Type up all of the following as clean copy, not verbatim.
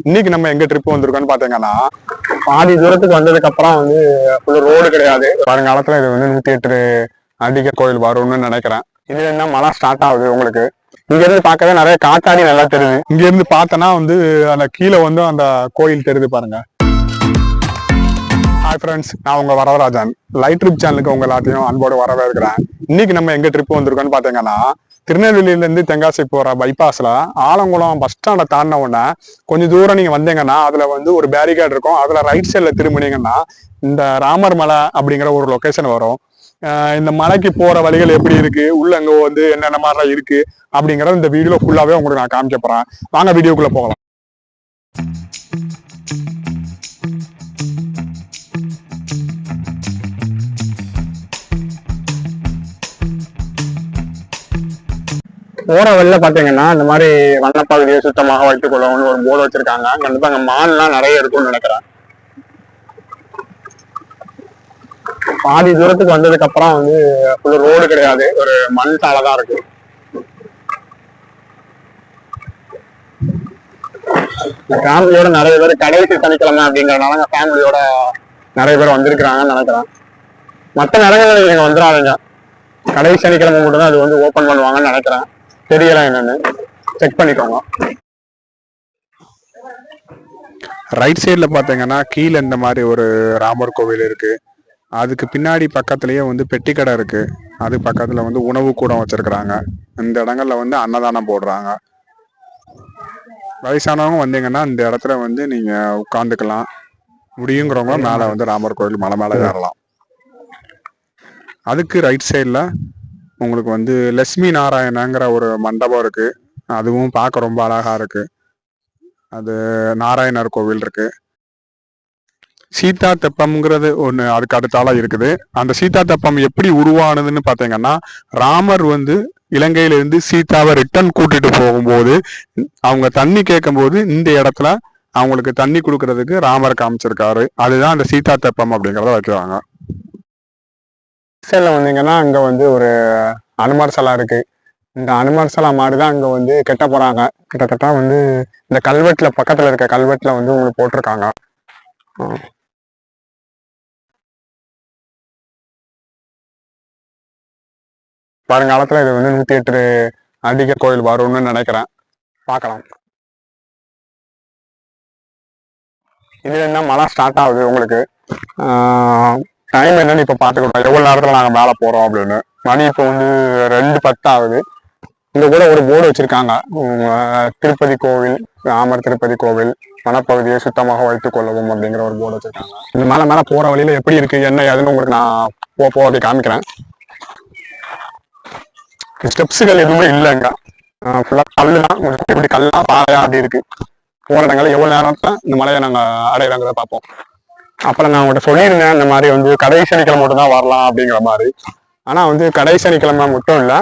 இன்னைக்கு நம்ம எங்க ட்ரிப் வந்திருக்கோம்னு பாத்தீங்கன்னா பாதி தூரத்துக்கு வந்ததுக்கு அப்புறம் வந்து ரோடு கிடையாது. வருங்காலத்துல இது வந்து 108 அடிக்க கோயில் வரும்னு நினைக்கிறேன். இதுல என்ன மழை ஸ்டார்ட் ஆகுது உங்களுக்கு. இங்க இருந்து பார்க்கவே நிறைய காத்தாடி நல்லா தெரியுது. இங்க இருந்து பார்த்தனா வந்து அந்த கீழே வந்து அந்த கோயில் தெரியுது பாருங்க. ஹாய் ஃப்ரெண்ட்ஸ், நான் உங்க வரவராஜன். லைட் ட்ரிப் சேனலுக்கு உங்க எல்லாத்தையும் அன்போடு வரவேற்கிறேன். இன்னைக்கு நம்ம எங்க ட்ரிப் வந்திருக்கோம்னு பாத்தீங்கன்னா திருநெல்வேலியில இருந்து தென்காசி போற பைபாஸ்ல ஆலங்குளம் பஸ் ஸ்டாண்டை தாண்டின உடனே கொஞ்சம் தூரம் நீங்க வந்தீங்கன்னா அதுல வந்து ஒரு பேரிகேட் இருக்கும். அதுல ரைட் சைட்ல திரும்பினீங்கன்னா இந்த ராமர் மலை அப்படிங்கிற ஒரு லொகேஷன் வரும். இந்த மலைக்கு போற வழிகள் எப்படி இருக்கு, உள்ள அங்க வந்து என்னென்ன மாதிரிலாம் இருக்கு அப்படிங்கறத இந்த வீடியோல ஃபுல்லாவே உங்களுக்கு நான் காமிக்க போறேன். வாங்க வீடியோக்குள்ள போகலாம். போற வழியில பாத்தீங்கன்னா இந்த மாதிரி வனப்பகுதியை சுத்தமாக வைத்துக் கொள்ளணும்னு ஒரு போர்டு வச்சிருக்காங்க. கண்டிப்பா அங்க மான்லாம் நிறைய இருக்கும்னு நினைக்கிறேன். பாதி தூரத்துக்கு வந்ததுக்கு அப்புறம் வந்து ரோடு கிடையாது, ஒரு மண் சாலை தான் இருக்கு. ஃபேமிலியோட நிறைய பேர் கடைசி சனிக்கிழமை அப்படிங்கறதுனால ஃபேமிலியோட நிறைய பேர் வந்திருக்கிறாங்கன்னு நினைக்கிறேன். மற்ற நேரங்களில் நீங்க வந்துடாதீங்க, கடைசி சனிக்கிழமை மட்டும் தான் அது வந்து ஓபன் பண்ணுவாங்கன்னு நினைக்கிறேன். தெரியல என்னன்னு செக் பண்ணிக்கோங்க. ரைட் சைட்ல பாத்தீங்கன்னா கீழே இந்த மாதிரி ஒரு ராமர் கோவில் இருக்கு. அதுக்கு பின்னாடி பக்கத்துலயே வந்து பெட்டி கடை இருக்கு. அது பக்கத்துல வந்து உணவு கூடம் வச்சிருக்கிறாங்க. இந்த இடங்கள்ல வந்து அன்னதானம் போடுறாங்க. வயசானவங்க வந்தீங்கன்னா இந்த இடத்துல வந்து நீங்க உட்காந்துக்கலாம். முடியுங்கிறவங்க மேல வந்து ராமர் கோவில் மலை மேல ஏறலாம். அதுக்கு ரைட் சைட்ல உங்களுக்கு வந்து லட்சுமி நாராயணங்கிற ஒரு மண்டபம் இருக்கு. அதுவும் பார்க்க ரொம்ப அழகா இருக்கு. அது நாராயணர் கோவில் இருக்கு. சீதா தெப்பம்ங்கிறது ஒண்ணு அதுக்கு அடுத்தால இருக்குது. அந்த சீதா தெப்பம் எப்படி உருவானதுன்னு பாத்தீங்கன்னா ராமர் வந்து இலங்கையில இருந்து சீதாவை ரிட்டர்ன் கூட்டிட்டு போகும்போது அவங்க தண்ணி கேட்கும் போது இந்த இடத்துல அவங்களுக்கு தண்ணி கொடுக்கறதுக்கு ராமர் காமிச்சிருக்காரு. அதுதான் அந்த சீதா தெப்பம் அப்படிங்கிறத வைக்கிறாங்க. சைட்ல வந்தீங்கன்னா அங்க வந்து ஒரு அனுமார் சிலை இருக்கு. இந்த அனுமார் சிலை மாதிரிதான் அங்க வந்து கெட்ட போறாங்க. கிட்டத்தட்ட வந்து இந்த கல்வெட்டுல பக்கத்துல இருக்க கல்வெட்டுல வந்து உங்களுக்கு போட்டிருக்காங்க. வருங்காலத்துல இது வந்து 108 அடிக்க கோயில் வரும்னு நினைக்கிறேன். பார்க்கலாம். இதுல என்ன மழை ஸ்டார்ட் ஆகுது உங்களுக்கு. டைம் என்னன்னு இப்ப பாத்துக்கிட்டோம், எவ்வளவு நேரத்துல நாங்க மேல போறோம் அப்படின்னு. மணி இப்போ வந்து 2:10 ஆகுது. இங்க கூட ஒரு போர்டு வச்சிருக்காங்க, திருப்பதி கோவில், ராமர் திருப்பதி கோவில் வனப்பகுதியை சுத்தமாக வைத்துக் கொள்ளவும் அப்படிங்கிற ஒரு போர்டு வச்சிருக்காங்க. இந்த மேல போற வழியில எப்படி இருக்கு என்ன ஏதுன்னு உங்களுக்கு நான் போ அப்படி காமிக்கிறேன். ஸ்டெப்ஸுகள் எதுவுமே இல்லைங்க, ஃபுல்லா கல்லுதான். இப்படி கல்லா பாறையா அப்படி இருக்கு. போற இடங்கள்ல எவ்வளவு நேரத்துல இந்த மலையை நாங்க அடையிறாங்கிறத பார்ப்போம். அப்புறம் நான் உங்கள்கிட்ட சொல்லியிருந்தேன் இந்த மாதிரி வந்து கடைசி சனிக்கிழமை மட்டும் தான் வரலாம் அப்படிங்கிற மாதிரி. ஆனா வந்து கடைசி சனிக்கிழமை மட்டும் இல்லை,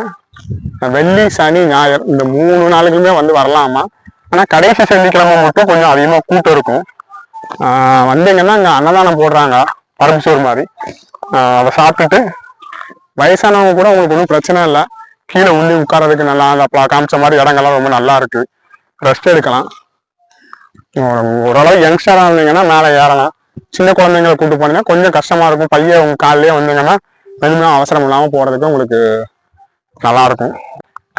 வெள்ளி சனி ஞாயிறு இந்த 3 நாளுக்குமே வந்து வரலாமா. ஆனா கடைசி சனிக்கிழமை மட்டும் கொஞ்சம் அதிகமா கூட்டம் இருக்கும். வந்தீங்கன்னா அங்க அன்னதானம் போடுறாங்க, பரமசோறு மாதிரி. அதை சாப்பிட்டுட்டு வயசானவங்க கூட உங்களுக்கு ஒன்றும் பிரச்சனை இல்லை, கீழே உள்ள உட்காரதுக்கு நல்லா அந்த காமிச்ச மாதிரி இடங்கள்லாம் ரொம்ப நல்லா இருக்கு. ரெஸ்ட் எடுக்கலாம். ஓரளவு யங்ஸ்டரா இருந்தீங்கன்னா மேலே ஏறலாம். சின்ன குழந்தைங்களை கூட்டு போனீங்கன்னா கொஞ்சம் கஷ்டமா இருக்கும். பையன் உங்க காலையிலேயே வந்தீங்கன்னா எதுவுமே அவசரம் இல்லாம போறதுக்கு உங்களுக்கு நல்லா இருக்கும்.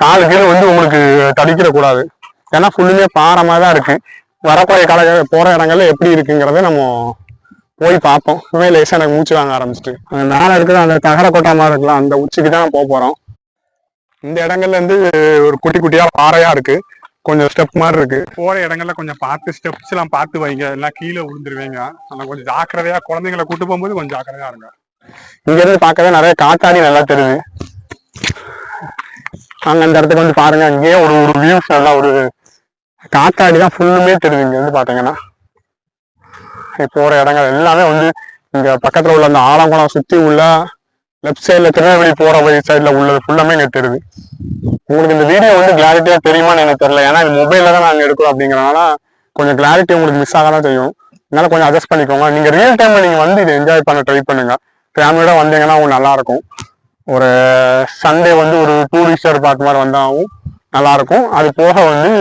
காலு கீழே வந்து உங்களுக்கு தடிக்கிற கூடாது, ஏன்னா ஃபுல்லுமே பாறை தான் இருக்கு. வரக்கூடிய போற இடங்கள்ல எப்படி இருக்குங்கிறத நம்ம போய் பார்ப்போம். இனிமே லேசா எனக்கு மூச்சு வாங்க ஆரம்பிச்சுட்டு அந்த மேலே இருக்கிற அந்த தகர கொட்டா மாதிரி இருக்கலாம், அந்த உச்சிக்கு தான் போக போறோம். இந்த இடங்கள்ல இருந்து ஒரு குட்டி குட்டியா பாறையா இருக்கு, கொஞ்சம் ஸ்டெப் மாதிரி இருக்கு. போற இடங்கள்ல கொஞ்சம் பார்த்து ஸ்டெப்ஸ் எல்லாம் பார்த்து வைங்க, எல்லாம் கீழே விழுந்துருவீங்க. ஆனால் கொஞ்சம் ஜாக்கிரதையா, குழந்தைங்களை கூட்டு போகும்போது கொஞ்சம் ஜாக்கிரதையா இருங்க. இங்க இருந்து பார்க்கவே நிறைய காத்தாடி நல்லா தெரியுது. அங்க அந்த இடத்துக்கு வந்து பாருங்க, அங்கேயே ஒரு வியூஸ் நல்லா ஒரு காத்தாடி தான் ஃபுல்லுமே தெரியுது. இங்க வந்து பாத்தீங்கன்னா போற இடங்கள் எல்லாமே வந்து இங்க பக்கத்துல உள்ள அந்த ஆலங்குளம் சுத்தி உள்ள லெப்ட் சைட்ல திருநெல்வேலி போற வழி சைட்ல உள்ளது ஃபுல்லாமே இங்க தெரியுது. உங்களுக்கு இந்த வீடியோ வந்து கிளாரிட்டியா தெரியுமான்னு எனக்கு தெரியல, ஏன்னா இது மொபைல்ல தான் நாங்க எடுக்கிறோம் அப்படிங்கிறனால கொஞ்சம் கிளாரிட்டி உங்களுக்கு மிஸ் ஆக தான் தெரியும். அதனால கொஞ்சம் அட்ஜஸ்ட் பண்ணிக்கோங்க. நீங்க ரியல் டைம்ல நீங்க வந்து இதை என்ஜாய் பண்ண ட்ரை பண்ணுங்க. ஃபேமிலியோட வந்தீங்கன்னா உங்களுக்கு நல்லா இருக்கும். ஒரு சண்டே வந்து ஒரு டூரிஸ்டர் பார்ட் மாதிரி வந்தாலும் நல்லா இருக்கும். அது போக வந்து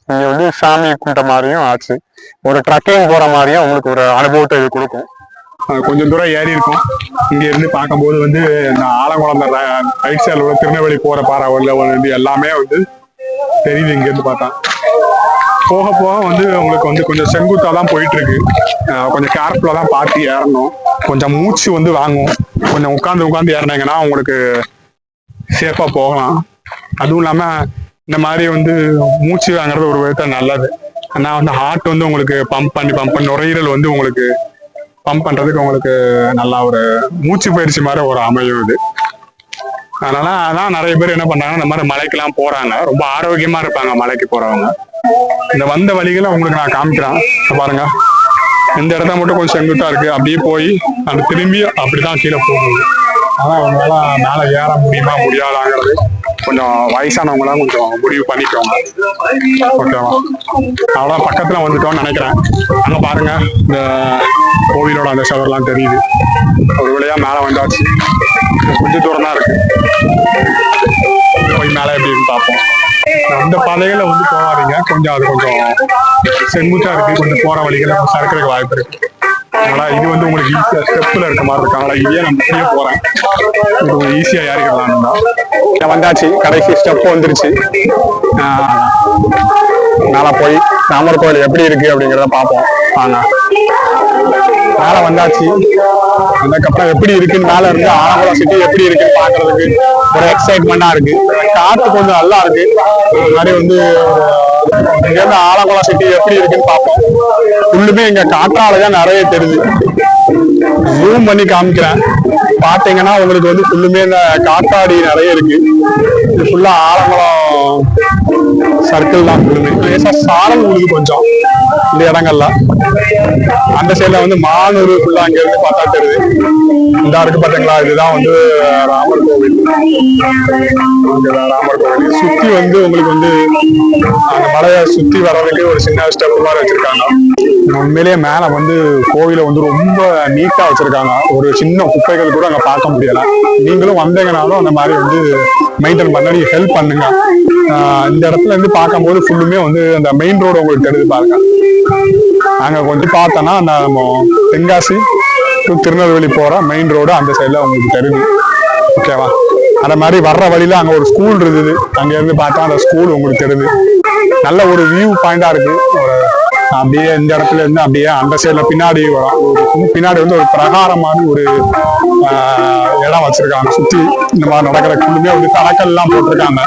நீங்க வந்து சாமி கும்பிட்ட மாதிரியும் ஆச்சு, ஒரு ட்ரக்கிங் போற மாதிரியும் உங்களுக்கு ஒரு அனுபவத்தை இது கொடுக்கும். கொஞ்சம் தூரம் ஏறி இருக்கும். இங்க இருந்து பார்க்கும்போது வந்து இந்த ஆலங்குளம் ரைட் சைடில் உள்ள திருநெல்வேலி போற பாறை வந்து எல்லாமே வந்து தெரியுது இங்க இருந்து பார்த்தா. போக போக வந்து உங்களுக்கு வந்து கொஞ்சம் செங்குத்தா தான் போயிட்டு இருக்கு. கொஞ்சம் கேர்ஃபுல்லா தான் பார்த்து ஏறணும். கொஞ்சம் மூச்சு வந்து வாங்கும். கொஞ்சம் உட்காந்து ஏறினீங்கன்னா உங்களுக்கு சேஃபா போகலாம். அதுவும் இல்லாம இந்த மாதிரி வந்து மூச்சு வாங்குறது ஒரு விதத்தை நல்லது. ஆனா வந்து ஹார்ட் வந்து உங்களுக்கு பம்ப் பண்ணி நுரையீரல் வந்து உங்களுக்கு பம்ப் பண்றதுக்கு உங்களுக்கு நல்லா ஒரு மூச்சு பயிற்சி மாதிரி ஒரு அமையும் இது. அதனால அதான் நிறைய பேர் என்ன பண்றாங்க, இந்த மாதிரி மலைக்கெல்லாம் போறாங்க, ரொம்ப ஆரோக்கியமா இருப்பாங்க மலைக்கு போறவங்க. இந்த வந்த வழிகளை உங்களுக்கு நான் காமிக்கிறேன் பாருங்க. இந்த இடத்த மட்டும் கொஞ்சம் செங்குத்தா இருக்கு, அப்படியே போய் அது திரும்பி அப்படிதான் கீழே போகுது. ஆனா அவங்களால மேல ஏற முடியுமா முடியாதாங்கிறது கொஞ்சம் வயசானவங்களாம் கொஞ்சம் முடிவு பண்ணிக்கோங்க. ஓகேவா? அவ்வளோ பக்கத்துல வந்துட்டோம்னு நினைக்கிறேன். அங்க பாருங்க, இந்த கோவிலோட அந்த சவர்லாம் தெரியுது. ஒரு வழியா மேல வந்தாச்சு. கொஞ்சம் தூரம் தான் இருக்கு, போய் மேல எப்படி இருக்கு பார்ப்போம். அந்த பாதைகளை வந்து போவாதீங்க, கொஞ்சம் அது கொஞ்சம் செங்குத்தா இருக்கு, கொஞ்சம் போற வழிகளை சறுக்கிறதுக்கு வாய்ப்பு இருக்கு. அதனால இது வந்து உங்களுக்கு ஈஸியா ஸ்டெப்ல இருக்க மாதிரி இருக்கு. அதனால இதே நான் இப்படியே போறேன், இது உங்களுக்கு ஈஸியா ஏறிக்கலாம் தான். வந்தாச்சு, கடைசி ஸ்டெப் வந்துருச்சு. மேல போய் ராமர் கோயில் எப்படி இருக்கு அப்படிங்கிறத பார்ப்போம். வாங்க, மேல வந்தாச்சு. அதுக்கப்புறம் எப்படி இருக்குன்னு மேல இருந்து ஆலங்குளம் சிட்டி எப்படி இருக்குன்னு பாக்குறதுக்கு ஒரு எக்ஸைட்மெண்டா இருக்கு. காத்து கொஞ்சம் நல்லா இருக்கு. அது மாதிரி வந்து இங்க இருந்து ஆலங்குளம் சிட்டி எப்படி இருக்குன்னு பார்ப்போம். ஃபுல்லுமே இங்க காற்றாலதான் நிறைய தெரியுது. ஜூம் பண்ணி காமிக்கிறேன், பாத்தீங்கன்னா உங்களுக்கு வந்து ஃபுல்லுமே இந்த காத்தாடி நிறைய இருக்கு. இது ஃபுல்லா ஆலங்குளம் சர்க்கிள் தான். லேசா சாரல் உங்களுக்கு கொஞ்சம் இந்த இடங்கள்ல. அந்த சைட்ல வந்து மானூர் ஃபுல்லா அங்க இருந்து பார்த்தா தெரியுது. இந்த இருக்கு பாத்தீங்களா, இதுதான் வந்து ராமர் கோவில். ராமர் கோவில் சுத்தி வந்து உங்களுக்கு வந்து அந்த மலையை சுத்தி வர்றதுக்கு ஒரு சின்ன ஸ்டெப் மாதிரி வச்சிருக்காங்க. உண்மையிலேயே மேல வந்து கோவிலை வந்து ரொம்ப நீட்டா வச்சிருக்காங்க. ஒரு சின்ன குப்பைகள் கூட அங்க பார்க்க முடியல. நீங்களும் வந்தீங்கனாலும் அந்த மாதிரி வந்து மெயின்டைன் பண்ண நீங்க ஹெல்ப் பண்ணுங்க. இந்த இடத்துல இருந்து பார்க்கும்போது ஃபுல்லுமே வந்து அந்த மெயின் ரோடு உங்களுக்கு தெரிஞ்சு பாருங்க. அங்க கொஞ்சம் பார்த்தோன்னா அந்த தென்காசி டு திருநெல்வேலி போற மெயின் ரோடு அந்த சைட்ல உங்களுக்கு தெரியுது. ஓகேவா? அந்த மாதிரி வர்ற வழியில அங்க ஒரு ஸ்கூல் இருந்தது, அங்க இருந்து பார்த்தா அந்த ஸ்கூல் உங்களுக்கு தெரியுது. நல்ல ஒரு வியூ பாயிண்டா இருக்கு. ஒரு அப்படியே இந்த இடத்துல இருந்து அப்படியே அந்த சைட்ல பின்னாடி வரும். பின்னாடி வந்து ஒரு பிரகாரம் மாதிரி ஒரு இடம் வச்சிருக்காங்க. சுத்தி இந்த மாதிரி நடக்கிற ஃபுல்லுமே வந்து தடக்கல் எல்லாம் போட்டிருக்காங்க.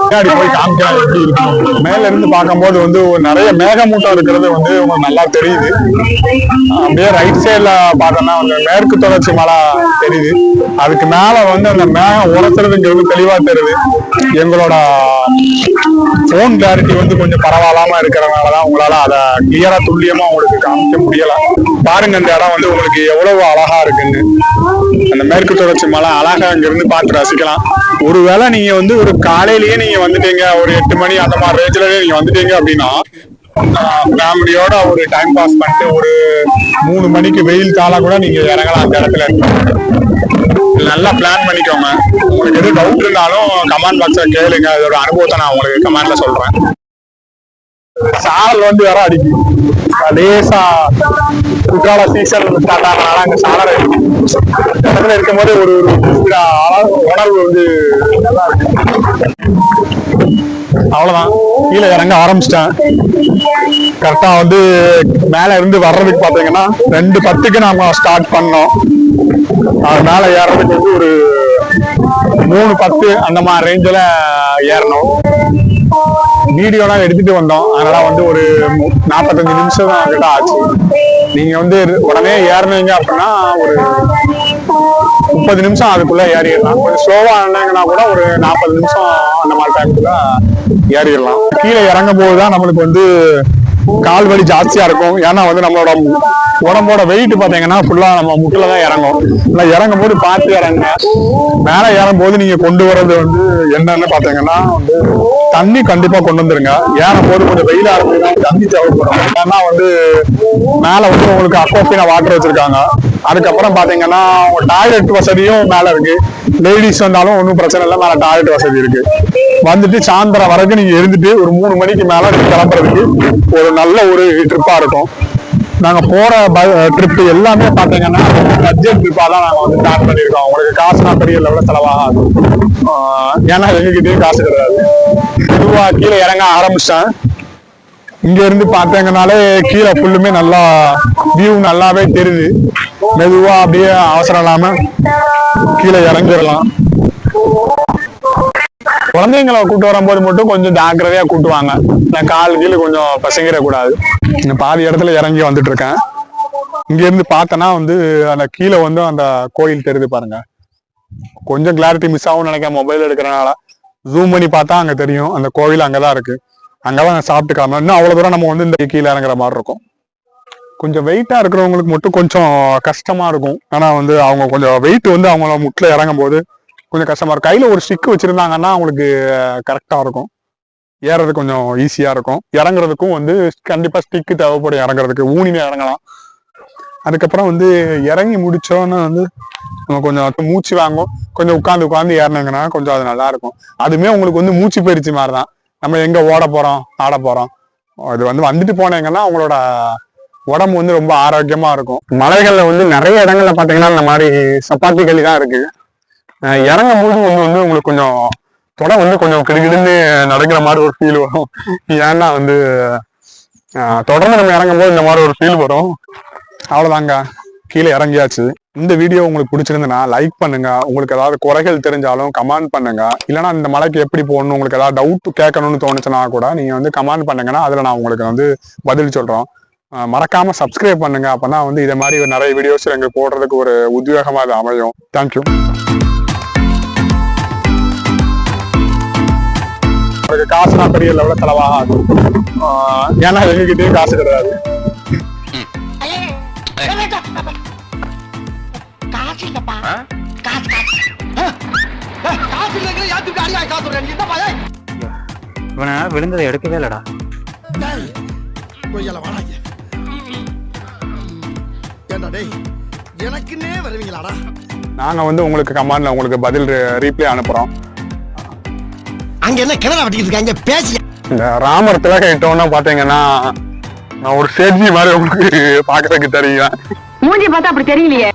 பின்னாடி போய் காமிக்கலாம் எப்படி இருக்கு. மேல இருந்து பார்க்கும்போது வந்து நிறைய மேகமூட்டம் இருக்கிறது வந்து உங்களுக்கு நல்லா தெரியுது. அப்படியே ரைட் சைட்ல பார்த்தோம்னா வந்து மேற்கு தொடர்ச்சி மலை தெரியுது. அதுக்கு மேல வந்து அந்த மேகம் உரத்துறதுங்கிறது தெளிவா தெரியுது. எங்களோட போன் கிளாரிட்டி வந்து கொஞ்சம் பரவாயில்லாம இருக்கிறதுனாலதான் உங்களால அதை கிளியரா துல்லியமா உங்களுக்கு காமிக்க முடியல. பாருங்க இந்த இடம் வந்து உங்களுக்கு எவ்வளவு அழகா இருக்குன்னு. அந்த மேற்கு தொடர்ச்சி மலை அழகா இங்க இருந்து பார்த்து ரசிக்கலாம். ஒருவேளை நீங்க வந்து ஒரு காலையிலேயே நீங்க வந்துட்டீங்க, ஒரு 8 மணி அந்த மாதிரி ரேஞ்சிலேயே நீங்க வந்துட்டீங்க அப்படின்னா ஃபேமிலியோட ஒரு டைம் பாஸ் பண்ணிட்டு ஒரு 3 மணிக்கு வெயில் காலம் கூட நீங்க இறங்கலாம் அந்த இடத்துல. நல்லா பிளான் பண்ணிக்கோங்க. உங்களுக்கு எது டவுட் இருந்தாலும் கமெண்ட் பாக்ஸ்ல கேளுங்க. அதோட அனுபவத்தை நான் உங்களுக்கு கமெண்ட்ல சொல்றேன். சாரல் வந்து வேற அடிக்கும். லேசா குற்றால சீசன் ஸ்டார்ட் ஆனதுனால அங்க சாரல் இடத்துல இருக்கும் போது ஒரு உணர்வு வந்து நல்லா இருக்கு. அவ்வளவுதான், கீழே இறங்க ஆரம்பிச்சிட்டேன். கரெக்டா வந்து மேல இருந்து வர்றதுக்கு பாத்தீங்கன்னா 2:10க்கு நாம ஸ்டார்ட் பண்ணோம். அது மேல ஏறதுக்கு வந்து ஒரு 3:10 அந்த மாதிரி ரேஞ்சில ஏறணும். வீடியோலாம் எடுத்துட்டு வந்தோம். அதனால வந்து ஒரு 45 நிமிஷம் கிட்ட ஆச்சு. நீங்க வந்து உடனே ஏறினீங்க அப்படின்னா ஒரு 30 நிமிஷம் அதுக்குள்ள ஏறிடலாம். கொஞ்சம் ஸ்லோவா இருந்தாங்கன்னா கூட ஒரு 40 நிமிஷம் அந்த மாதிரி டைமுக்குள்ள ஏறிடலாம். கீழே இறங்கும் போதுதான் நம்மளுக்கு வந்து கால் வலி ஜாஸ்தியா இருக்கும். ஏன்னா வந்து நம்மளோட உடம்போட வெயிட் பாத்தீங்கன்னா ஃபுல்லா நம்ம முட்டில தான் இறங்கும். இறங்கும் போது பார்த்து இறங்குங்க. மேல ஏறும் போது நீங்க கொண்டு வர்றது வந்து என்னன்னு பாத்தீங்கன்னா வந்து தண்ணி கண்டிப்பா கொண்டு வந்துருங்க. ஏறும் போது கொஞ்சம் வெயிலா இருந்ததுன்னா தண்ணி தேவைப்படும். ஏன்னா வந்து மேல வந்து உங்களுக்கு அக்வாஃபினா வாட்டர் வச்சிருக்காங்க. அதுக்கப்புறம் பாத்தீங்கன்னா டாய்லெட் வசதியும் மேல இருக்கு. லேடிஸ் வந்தாலும் ஒன்றும் பிரச்சனை இல்லை, மேல டாய்லெட் வசதி இருக்கு. வந்துட்டு சாயந்தரம் வரைக்கும் நீங்க இருந்துட்டு ஒரு 3 மணிக்கு மேல நீங்க கிளம்புறதுக்கு ஒரு நல்ல ஒரு ட்ரிப்பா இருக்கும். நாங்க போற ட்ரிப் எல்லாமே பாத்தீங்கன்னா பட்ஜெட் ட்ரிப்பா தான் நாங்க வந்து பிளான் பண்ணிருக்கோம். உங்களுக்கு காசுனா பெரிய லெவலில் செலவாகாது. ஏன்னா எங்ககிட்டயும் காசு கிடையாது. மெதுவா கீழே இறங்க ஆரம்பிச்சேன். இங்க இருந்து பார்த்தீங்கன்னாலே கீழே ஃபுல்லுமே நல்லா வியூ நல்லாவே தெரியுது. மெதுவா அப்படியே அவசரம் இல்லாம கீழே இறங்கிடலாம். குழந்தைங்களை கூட்டு வரும்போது மட்டும் கொஞ்சம் ஜாக்கிரதையா கூட்டுவாங்க. நான் கால் கீழே கொஞ்சம் பசங்கிடக்கூடாது. பாதி இடத்துல இறங்கி வந்துட்டு இருக்கேன். இங்க இருந்து பார்த்தனா வந்து அந்த கீழே வந்து அந்த கோயில் தெரியுது பாருங்க. கொஞ்சம் கிளாரிட்டி மிஸ் ஆகும்னு நினைக்கிறேன் மொபைல் எடுக்கிறனால. ஜூம் பண்ணி பார்த்தா அங்க தெரியும் அந்த கோவில் அங்கதான் இருக்கு. அங்கதான் சாப்பிட்டுக்காம இன்னும் அவ்வளவு தூரம் நம்ம வந்து இந்த கீழே இறங்குற மாதிரி இருக்கும். கொஞ்சம் வெயிட்டா இருக்கிறவங்களுக்கு மட்டும் கொஞ்சம் கஷ்டமா இருக்கும். ஆனா வந்து அவங்க கொஞ்சம் வெயிட் வந்து அவங்கள முட்ல இறங்கும் போது கொஞ்சம் கஷ்டமா இருக்கும். கையில ஒரு ஸ்டிக் வச்சிருந்தாங்கன்னா அவங்களுக்கு கரெக்டா இருக்கும். ஏறது கொஞ்சம் ஈஸியா இருக்கும். இறங்குறதுக்கும் வந்து கண்டிப்பா ஸ்டிக்கு தேவைப்படும். இறங்குறதுக்கு ஊனினே இறங்கலாம். அதுக்கப்புறம் வந்து இறங்கி முடிச்சோன்னு வந்து நம்ம கொஞ்சம் மூச்சு வாங்கும். கொஞ்சம் உட்காந்து ஏறினாங்கன்னா கொஞ்சம் அது நல்லா இருக்கும். அதுமே உங்களுக்கு வந்து மூச்சு பயிற்சி மாதிரிதான். நம்ம எங்க ஓட போறோம் ஆட போறோம் அது வந்து வந்துட்டு போனீங்கன்னா அவங்களோட உடம்பு வந்து ரொம்ப ஆரோக்கியமா இருக்கும். மலைகள்ல வந்து நிறைய இடங்கள்ல பாத்தீங்கன்னா இந்த மாதிரி சப்பாத்தி களி தான் இருக்கு. இறங்கும் போது வந்து உங்களுக்கு கொஞ்சம் தொட வந்து கொஞ்சம் கிடுகிடுன்னு நடக்கிற மாதிரி ஒரு ஃபீல் வரும். ஏன்னா வந்து தொடர்ந்து நம்ம இறங்கும் போது இந்த மாதிரி ஒரு ஃபீல் வரும். அவ்வளவுதாங்க, கீழே இறங்கியாச்சு. இந்த வீடியோ உங்களுக்கு பிடிச்சிருந்துன்னா லைக் பண்ணுங்க. உங்களுக்கு ஏதாவது குறைகள் தெரிஞ்சாலும் கமெண்ட் பண்ணுங்க. இல்லைன்னா இந்த மலைக்கு எப்படி போகணும் உங்களுக்கு ஏதாவது டவுட் கேட்கணும்னு தோணுச்சுன்னா கூட நீங்க வந்து கமெண்ட் பண்ணுங்கன்னா அதுல நான் உங்களுக்கு வந்து பதில் சொல்றோம். மறக்காம சப்ஸ்கிரைப் பண்ணுங்க. அப்பதான் வந்து இதை மாதிரி நிறைய வீடியோஸ் எங்களுக்கு போடுறதுக்கு ஒரு உத்வேகமா அது அமையும். தேங்க்யூ. உங்களுக்கு காசுனா பெரிய லெவலில் செலவாகாது. ஏன்னா எங்ககிட்டயும் காசு கிடையாது. இவனை விழுந்ததை எடுக்கவே இல்லடா. நாங்க வந்து உங்களுக்கு கமெண்ட்ல உங்களுக்கு பதில் ரீப்ளே அனுப்புறோம். அங்க என்ன கிணறு வட்டிக்கிட்டு இருக்காங்க பேசி. இந்த ராமர் திலகம் இட்டோம்னா பாத்தீங்கன்னா நான் ஒரு சேட்ஜி மாதிரி உங்களுக்கு பாக்குறதுக்கு தெரியும். மூஞ்சி பார்த்தா அப்படி தெரியலையே.